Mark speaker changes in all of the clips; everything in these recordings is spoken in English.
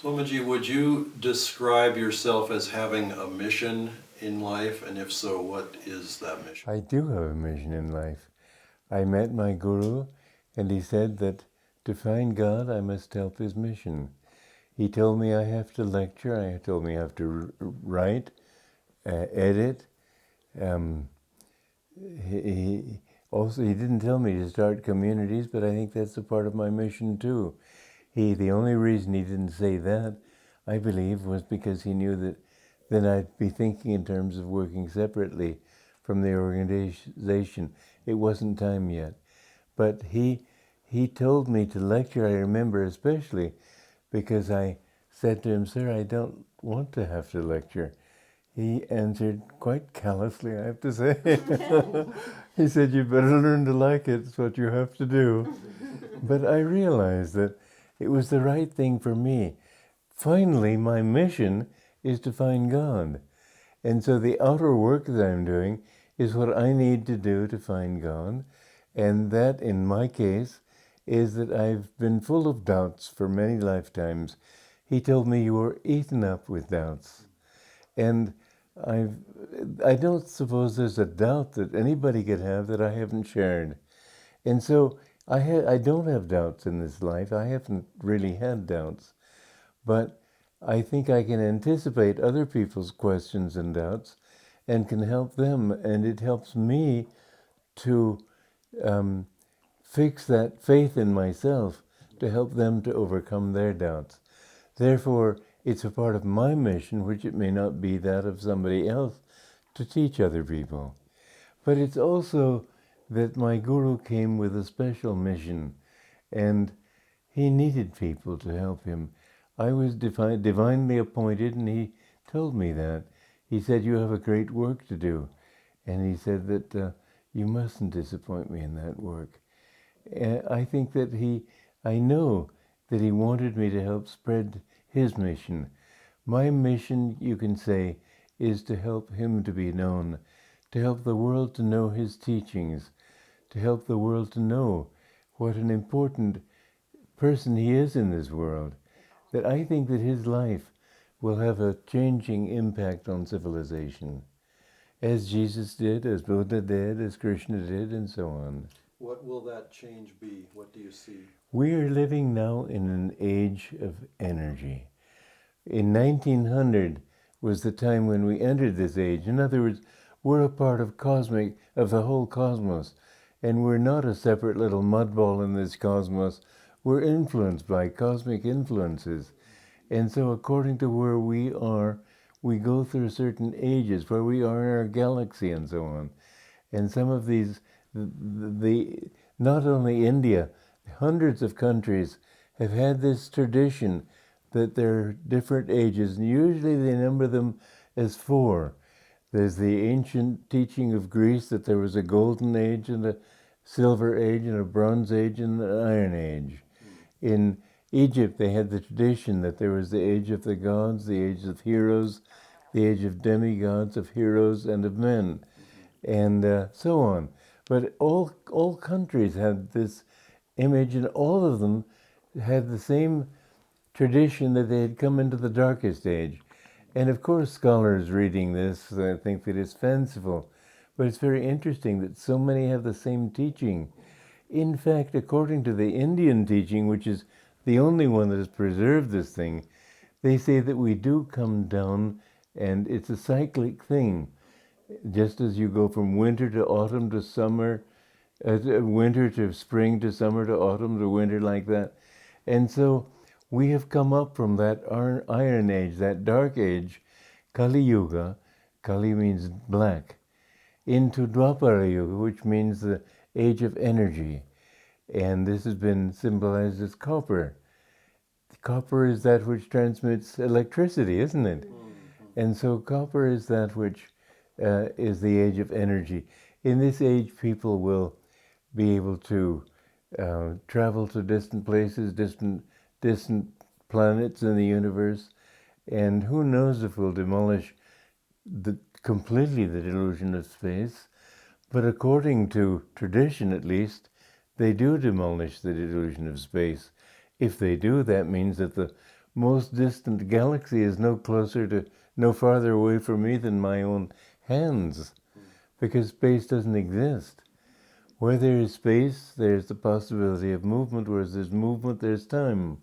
Speaker 1: Swamiji, would you describe yourself as having a mission in life? And if so, what is that mission?
Speaker 2: I do have a mission in life. I met my guru, and he said that to find God, I must help his mission. He told me I have to lecture, he told me I have to write, edit. He didn't tell me to start communities, but I think that's a part of my mission too. The only reason he didn't say that, I believe, was because he knew that then I'd be thinking in terms of working separately from the organization. It wasn't time yet. But he told me to lecture, I remember especially, because I said to him, "Sir, I don't want to have to lecture." He answered quite callously, I have to say. He said, "You better learn to like it, it's what you have to do." But I realized that it was the right thing for me. Finally, my mission is to find God. And so the outer work that I'm doing is what I need to do to find God. And that, in my case, is that I've been full of doubts for many lifetimes. He told me you were eaten up with doubts. And I don't suppose there's a doubt that anybody could have that I haven't shared. And so I don't have doubts in this life. I haven't really had doubts. But I think I can anticipate other people's questions and doubts and can help them. And it helps me to fix that faith in myself to help them to overcome their doubts. Therefore, it's a part of my mission, which it may not be that of somebody else, to teach other people. But it's also that my guru came with a special mission, and he needed people to help him. I was divinely appointed, and he told me that. He said, "You have a great work to do." And he said that you mustn't disappoint me in that work. I think that I know that he wanted me to help spread his mission. My mission, you can say, is to help him to be known, to help the world to know his teachings, to help the world to know what an important person he is in this world, that I think that his life will have a changing impact on civilization, as Jesus did, as Buddha did, as Krishna did, and so on.
Speaker 1: What will that change be? What do you see?
Speaker 2: We are living now in an age of energy. In 1900 was the time when we entered this age. In other words, we're a part of the whole cosmos, and we're not a separate little mud ball in this cosmos. We're influenced by cosmic influences. And so according to where we are, we go through certain ages, where we are in our galaxy and so on. And some of these, not only India, hundreds of countries have had this tradition that there are different ages, and usually they number them as 4. There's the ancient teaching of Greece that there was a golden age and a silver age and a bronze age and an iron age. In Egypt, they had the tradition that there was the age of the gods, the age of heroes, the age of demigods, of heroes, and of men, and so on. But all countries had this image, and all of them had the same tradition that they had come into the darkest age. And of course, scholars reading this think that it's fanciful, but it's very interesting that so many have the same teaching. In fact, according to the Indian teaching, which is the only one that has preserved this thing, they say that we do come down, and it's a cyclic thing. Just as you go from winter to autumn to summer, winter to spring to summer to autumn to winter, like that. And so we have come up from that iron age, that dark age, Kali Yuga, Kali means black, into Dwapara Yuga, which means the age of energy. And this has been symbolized as copper. Copper is that which transmits electricity, isn't it? Mm-hmm. And so copper is that which is the age of energy. In this age, people will be able to travel to distant places, distant planets in the universe, and who knows if we'll demolish completely the delusion of space. But according to tradition, at least, they do demolish the delusion of space. If they do, that means that the most distant galaxy is no farther away from me than my own hands, because space doesn't exist. Where there is space, there's the possibility of movement. Where there's movement, there's time.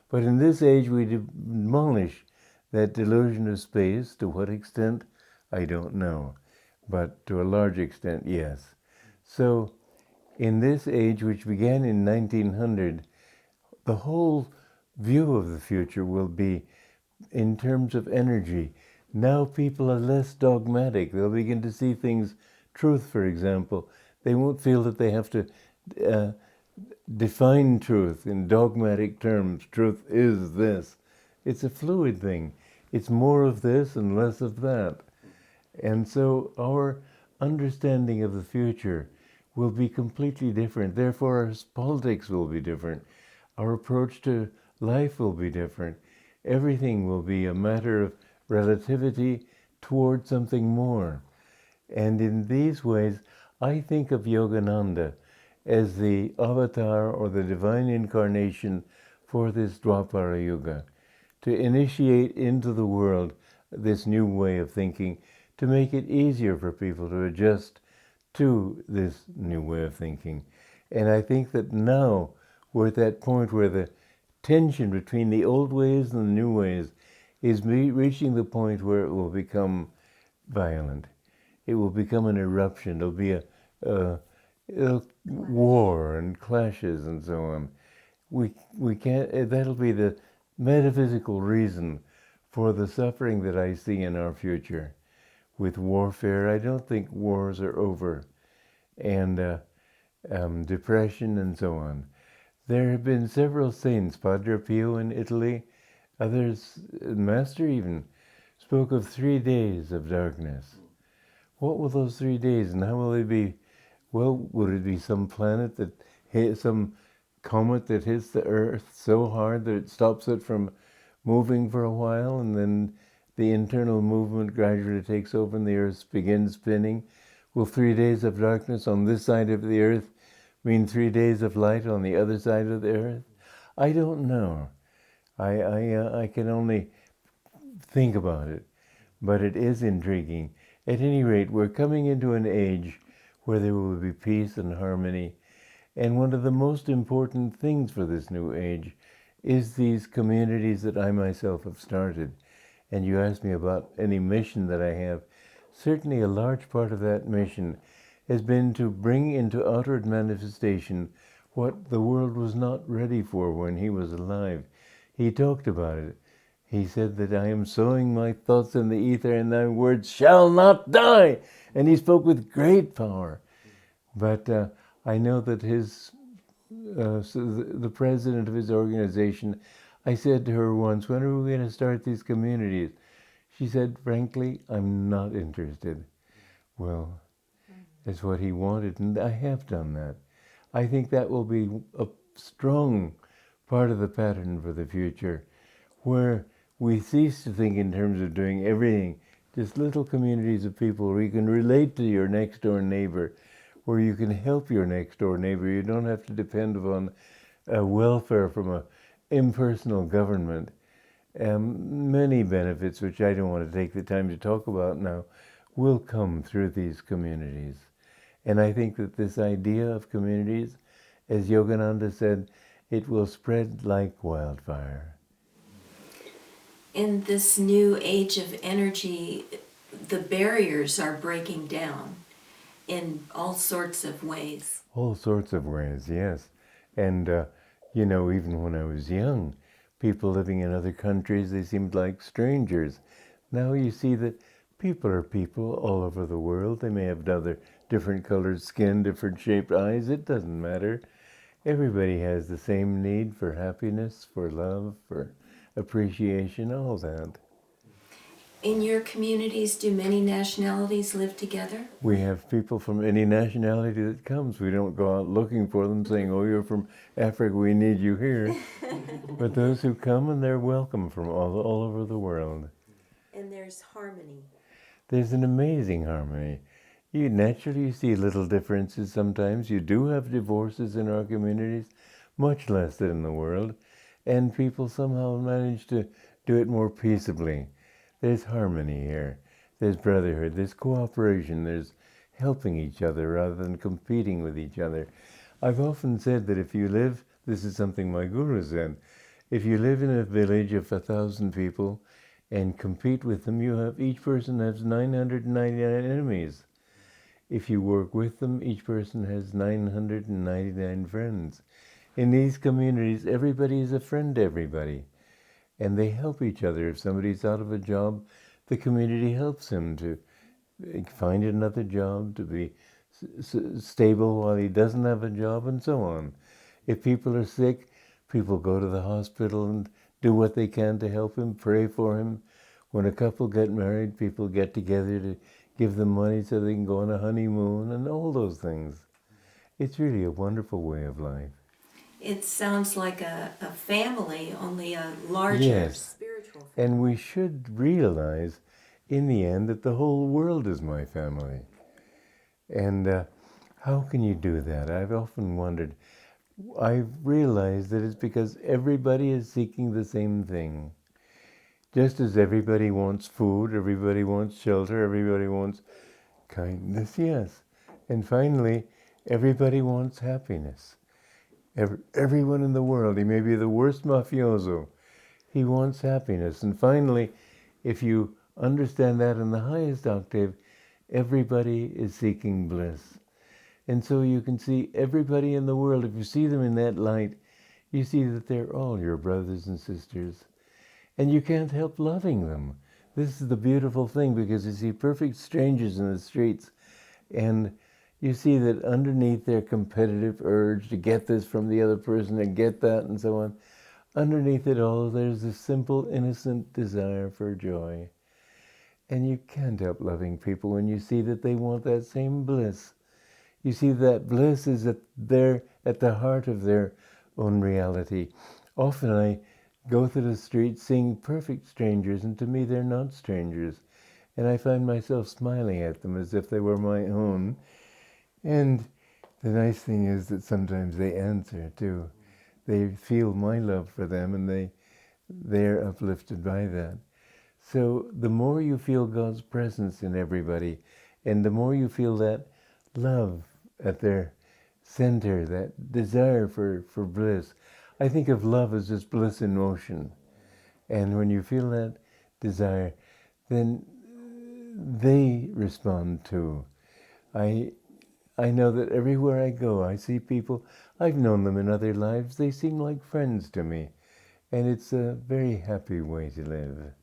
Speaker 2: But in this age, we demolish that delusion of space. To what extent, I don't know. But to a large extent, yes. So, in this age, which began in 1900, the whole view of the future will be in terms of energy. Now people are less dogmatic. They'll begin to see things, truth, for example. They won't feel that they have to define truth in dogmatic terms. Truth is this. It's a fluid thing. It's more of this and less of that. And so our understanding of the future will be completely different. Therefore, our politics will be different. Our approach to life will be different. Everything will be a matter of relativity toward something more. And in these ways, I think of Yogananda as the avatar or the divine incarnation for this Dwapara Yuga, to initiate into the world this new way of thinking, to make it easier for people to adjust to this new way of thinking. And I think that now we're at that point where the tension between the old ways and the new ways is reaching the point where it will become violent. It will become an eruption. It'll be a war and clashes and so on. We can't. That'll be the metaphysical reason for the suffering that I see in our future. With warfare, I don't think wars are over, and depression and so on. There have been several saints, Padre Pio in Italy, others, Master even, spoke of 3 days of darkness. What will those 3 days, and how will they be? Well, would it be some planet that hit, some comet that hits the Earth so hard that it stops it from moving for a while, and then the internal movement gradually takes over and the Earth begins spinning? Will 3 days of darkness on this side of the Earth mean 3 days of light on the other side of the Earth? I don't know. I can only think about it, but it is intriguing. At any rate, we're coming into an age where there will be peace and harmony. And one of the most important things for this new age is these communities that I myself have started. And you asked me about any mission that I have. Certainly a large part of that mission has been to bring into outward manifestation what the world was not ready for when he was alive. He talked about it. He said that I am sowing my thoughts in the ether and thy words shall not die. And he spoke with great power. But I know that the president of his organization, I said to her once, when are we going to start these communities? She said, frankly, I'm not interested. Well, that's what he wanted, and I have done that. I think that will be a strong part of the pattern for the future, where we cease to think in terms of doing everything, just little communities of people where you can relate to your next door neighbor, where you can help your next door neighbor. You don't have to depend upon welfare from an impersonal government. Many benefits, which I don't want to take the time to talk about now, will come through these communities. And I think that this idea of communities, as Yogananda said, it will spread like wildfire.
Speaker 3: In this new age of energy, the barriers are breaking down in all sorts of ways.
Speaker 2: All sorts of ways, yes. And, even when I was young, people living in other countries, they seemed like strangers. Now you see that people are people all over the world. They may have different colored skin, different shaped eyes. It doesn't matter. Everybody has the same need for happiness, for love, for appreciation, all that.
Speaker 3: In your communities, do many nationalities live together?
Speaker 2: We have people from any nationality that comes. We don't go out looking for them saying, oh, you're from Africa, we need you here. But those who come, and they're welcome from all over the world.
Speaker 3: And there's harmony.
Speaker 2: There's an amazing harmony. You see little differences sometimes. You do have divorces in our communities, much less than in the world. and people somehow manage to do it more peaceably. There's harmony here. There's brotherhood. There's cooperation. There's helping each other rather than competing with each other. I've often said that if you live, this is something my guru said, if you live in a village of 1,000 people and compete with them, each person has 999 enemies. If you work with them, each person has 999 friends. In these communities, everybody is a friend to everybody, and they help each other. If somebody's out of a job, the community helps him to find another job, to be stable while he doesn't have a job, and so on. If people are sick, people go to the hospital and do what they can to help him, pray for him. When a couple get married, people get together to give them money so they can go on a honeymoon and all those things. It's really a wonderful way of life.
Speaker 3: It sounds like a family, only a larger
Speaker 2: Yes.
Speaker 3: spiritual family.
Speaker 2: And we should realize in the end that the whole world is my family. And how can you do that? I've often wondered. I've realized that it's because everybody is seeking the same thing. Just as everybody wants food, everybody wants shelter, everybody wants kindness, yes. And finally, everybody wants happiness. Everyone in the world, he may be the worst mafioso, he wants happiness. And finally, if you understand that in the highest octave, everybody is seeking bliss. And so you can see everybody in the world, if you see them in that light, you see that they're all your brothers and sisters. And you can't help loving them. This is the beautiful thing, because you see perfect strangers in the streets, and you see that underneath their competitive urge to get this from the other person and get that and so on, underneath it all, there's a simple, innocent desire for joy. And you can't help loving people when you see that they want that same bliss. You see that bliss is at the heart of their own reality. Often I go through the streets seeing perfect strangers, and to me they're not strangers. And I find myself smiling at them as if they were my own. And the nice thing is that sometimes they answer too. They feel my love for them, and they're uplifted by that. So the more you feel God's presence in everybody, and the more you feel that love at their center, that desire for bliss. I think of love as just bliss in motion. And when you feel that desire, then they respond too. I know that everywhere I go, I see people, I've known them in other lives, they seem like friends to me. And it's a very happy way to live.